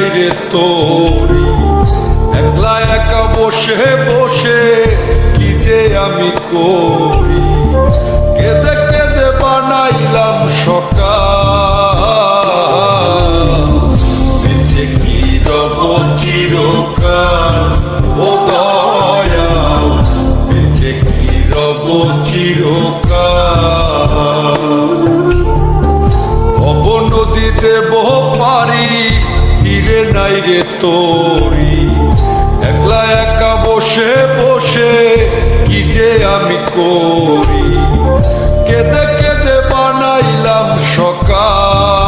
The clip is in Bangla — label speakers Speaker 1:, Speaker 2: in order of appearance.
Speaker 1: নাই রে তোরি। একলা একা বসে বসে কি যে আমি করি, কেঁদে কেঁদে বানাইলাম সকাল। বেঁচে কি রব চিরকাল ও দয়াল, বেঁচে কি রব চিরকাল। ভব নদী দেব পারি, তীরে নাই রে তোরি। একলা একা বসে বসে কি যে আমি করি, কেঁদে কেঁদে বানাইলাম সকাল।